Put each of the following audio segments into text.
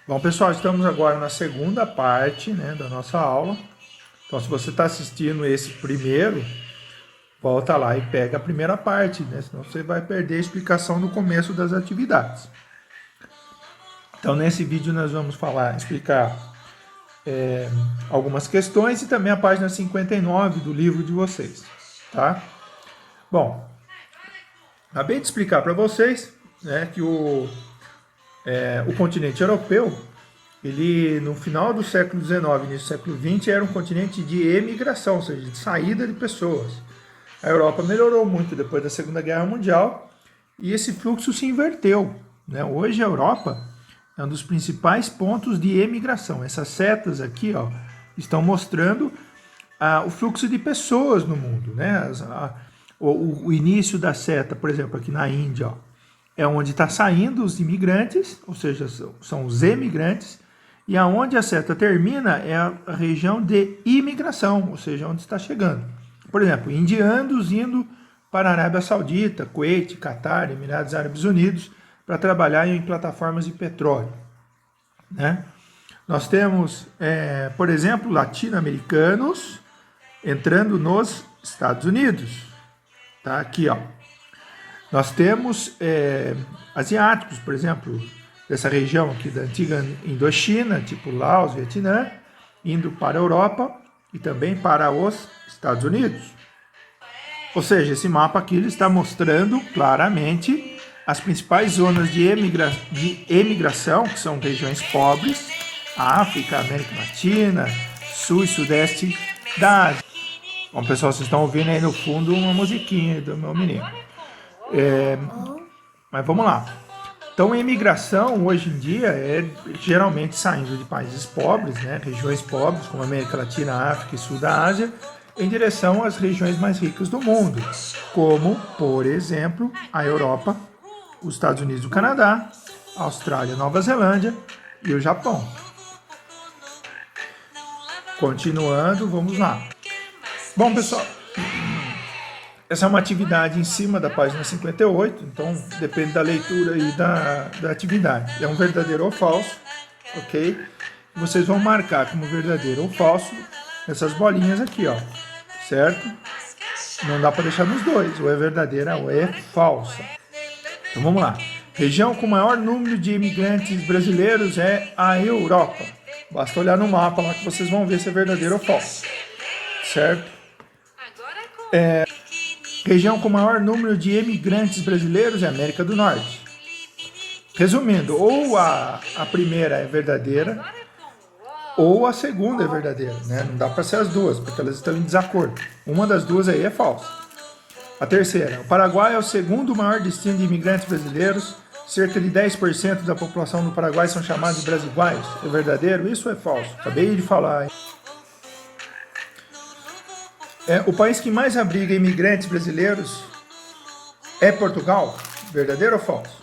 Bom, pessoal, estamos agora na segunda parte, né, da nossa aula. Então, se você está assistindo esse primeiro, volta lá e pega a primeira parte, né? Senão você vai perder a explicação no começo das atividades. Então, nesse vídeo nós vamos explicar algumas questões e também a página 59 do livro de vocês, tá? Bom, acabei de explicar para vocês, né, que o continente europeu, ele no final do século XIX, início do século XX, era um continente de emigração, ou seja, de saída de pessoas. A Europa melhorou muito depois da Segunda Guerra Mundial e esse fluxo se inverteu, né? Hoje a Europa é um dos principais pontos de emigração. Essas setas aqui, ó, estão mostrando o fluxo de pessoas no mundo, né? O início da seta, por exemplo, aqui na Índia, ó, é onde está saindo os imigrantes, ou seja, são os emigrantes, e aonde a seta termina é a região de imigração, ou seja, onde está chegando. Por exemplo, indianos indo para a Arábia Saudita, Kuwait, Catar, Emirados Árabes Unidos, para trabalhar em plataformas de petróleo, né? Nós temos, por exemplo, latino-americanos entrando nos Estados Unidos. Tá aqui, ó. Nós temos asiáticos, por exemplo, dessa região aqui da antiga Indochina, tipo Laos, Vietnã, indo para a Europa e também para os Estados Unidos. Ou seja, esse mapa aqui ele está mostrando claramente as principais zonas de emigração, que são regiões pobres, África, América Latina, Sul e Sudeste da Ásia. Bom, pessoal, vocês estão ouvindo aí no fundo uma musiquinha do meu menino. Mas vamos lá. Então, a imigração hoje em dia é geralmente saindo de países pobres, né, regiões pobres, como América Latina, África e Sul da Ásia, em direção às regiões mais ricas do mundo, como, por exemplo, a Europa, os Estados Unidos e o Canadá, a Austrália, Nova Zelândia e o Japão. Continuando, vamos lá. Bom, pessoal, essa é uma atividade em cima da página 58, então depende da leitura e da atividade. É um verdadeiro ou falso, ok? Vocês vão marcar como verdadeiro ou falso essas bolinhas aqui, ó, certo? Não dá para deixar nos dois, ou é verdadeira ou é falsa. Então vamos lá. Região com maior número de imigrantes brasileiros é a Europa. Basta olhar no mapa lá que vocês vão ver se é verdadeiro ou falso, certo? Região com maior número de imigrantes brasileiros é a América do Norte. Resumindo, ou a primeira é verdadeira, ou a segunda é verdadeira, né? Não dá para ser as duas, porque elas estão em desacordo. Uma das duas aí é falsa. A terceira, o Paraguai é o segundo maior destino de imigrantes brasileiros. Cerca de 10% da população do Paraguai são chamados de brasiguaios. É verdadeiro? Isso é falso. Acabei de falar. O país que mais abriga imigrantes brasileiros é Portugal? Verdadeiro ou falso?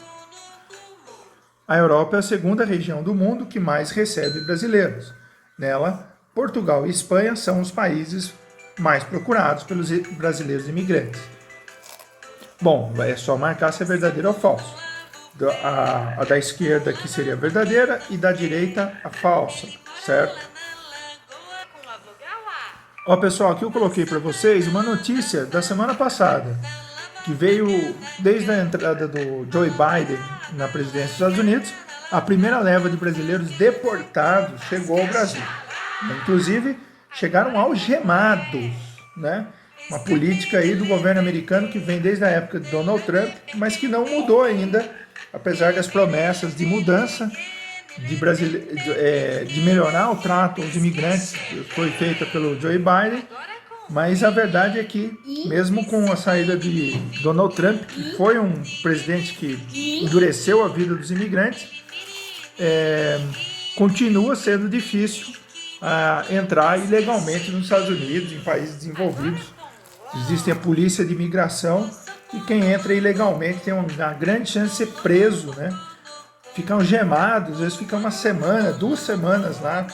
A Europa é a segunda região do mundo que mais recebe brasileiros. Nela, Portugal e Espanha são os países mais procurados pelos brasileiros imigrantes. Bom, é só marcar se é verdadeiro ou falso. A da esquerda aqui seria a verdadeira e da direita a falsa, certo? Ó, pessoal, aqui eu coloquei para vocês uma notícia da semana passada, que veio desde a entrada do Joe Biden na presidência dos Estados Unidos. A primeira leva de brasileiros deportados chegou ao Brasil. Inclusive, chegaram algemados, né? Uma política aí do governo americano que vem desde a época de Donald Trump, mas que não mudou ainda, apesar das promessas de mudança, de melhorar o trato aos imigrantes, que foi feita pelo Joe Biden. Mas a verdade é que, mesmo com a saída de Donald Trump, que foi um presidente que endureceu a vida dos imigrantes, continua sendo difícil entrar ilegalmente nos Estados Unidos, em países desenvolvidos. Existe a polícia de imigração e quem entra ilegalmente tem uma grande chance de ser preso, né? Ficam algemados, às vezes ficam uma semana, 2 semanas lá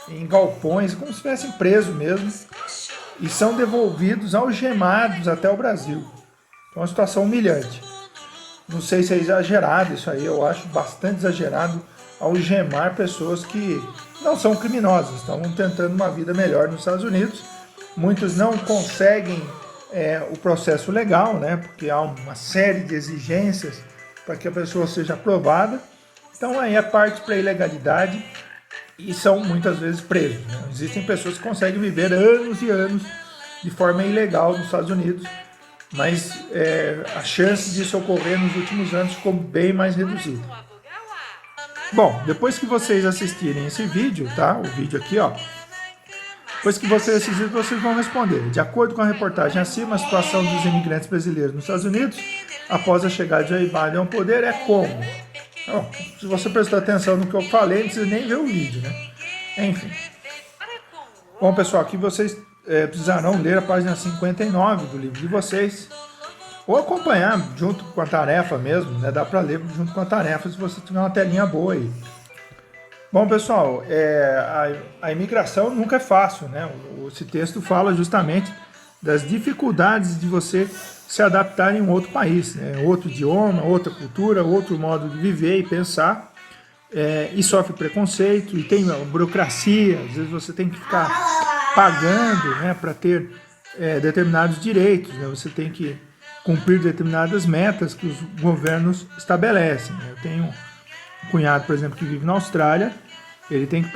em galpões, como se estivessem presos mesmo, e são devolvidos algemados até o Brasil. É uma situação humilhante. Não sei se é exagerado isso aí, eu acho bastante exagerado algemar pessoas que não são criminosas, estão tentando uma vida melhor nos Estados Unidos. Muitos não conseguem o processo legal, né? Porque há uma série de exigências para que a pessoa seja aprovada. Então aí parte para a ilegalidade e são muitas vezes presos, né? Existem pessoas que conseguem viver anos e anos de forma ilegal nos Estados Unidos, mas a chance disso ocorrer nos últimos anos ficou bem mais reduzida. Bom, depois que vocês assistirem esse vídeo, tá? O vídeo aqui, ó. Depois que vocês assistirem, vocês vão responder. De acordo com a reportagem acima, a situação dos imigrantes brasileiros nos Estados Unidos após a chegada de Joe Biden ao poder é como? Bom, se você prestar atenção no que eu falei, não precisa nem ver o vídeo, né? Enfim. Bom, pessoal, aqui vocês precisarão ler a página 59 do livro de vocês, ou acompanhar junto com a tarefa mesmo, né? Dá para ler junto com a tarefa se você tiver uma telinha boa aí. Bom, pessoal, a imigração nunca é fácil, né? Esse texto fala justamente das dificuldades de você se adaptar em um outro país, né? Outro idioma, outra cultura, outro modo de viver e pensar, e sofre preconceito, e tem burocracia, às vezes você tem que ficar pagando, né, para ter determinados direitos, né? Você tem que cumprir determinadas metas que os governos estabelecem. Eu tenho um cunhado, por exemplo, que vive na Austrália, ele teve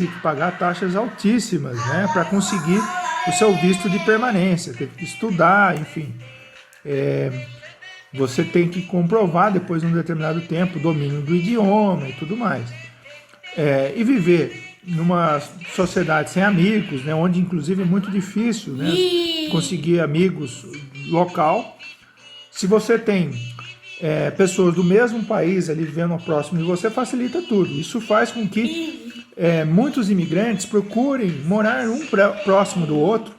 que pagar taxas altíssimas, né, para conseguir o seu visto de permanência, teve que estudar, enfim. Você tem que comprovar depois de um determinado tempo o domínio do idioma e tudo mais. E viver numa sociedade sem amigos, né, onde inclusive é muito difícil, né, conseguir amigos local. Se você tem pessoas do mesmo país ali vivendo próximo de você, facilita tudo. Isso faz com que muitos imigrantes procurem morar um próximo do outro,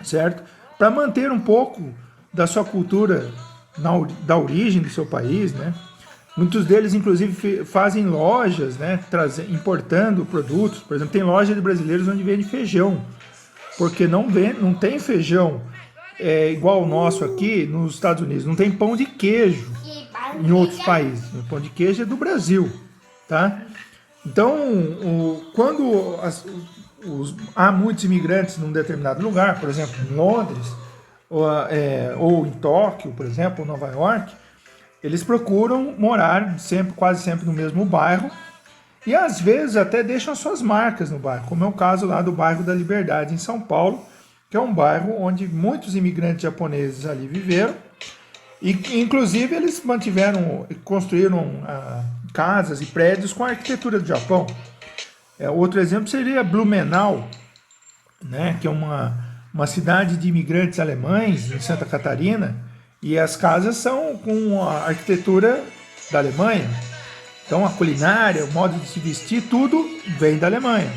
certo? Para manter um pouco da sua cultura da origem do seu país, né? Muitos deles, inclusive, fazem lojas, né, importando produtos. Por exemplo, tem loja de brasileiros onde vende feijão, porque não tem feijão igual o nosso aqui nos Estados Unidos. Não tem pão de queijo em outros países. O pão de queijo é do Brasil, tá? Então, quando há muitos imigrantes num determinado lugar, por exemplo, em Londres, ou em Tóquio, por exemplo, ou Nova York, eles procuram morar quase sempre no mesmo bairro e às vezes até deixam suas marcas no bairro, como é o caso lá do bairro da Liberdade em São Paulo, que é um bairro onde muitos imigrantes japoneses ali viveram e inclusive eles construíram casas e prédios com a arquitetura do Japão. Outro exemplo seria Blumenau, né, que é uma cidade de imigrantes alemães em Santa Catarina, e as casas são com a arquitetura da Alemanha. Então a culinária, o modo de se vestir, tudo vem da Alemanha.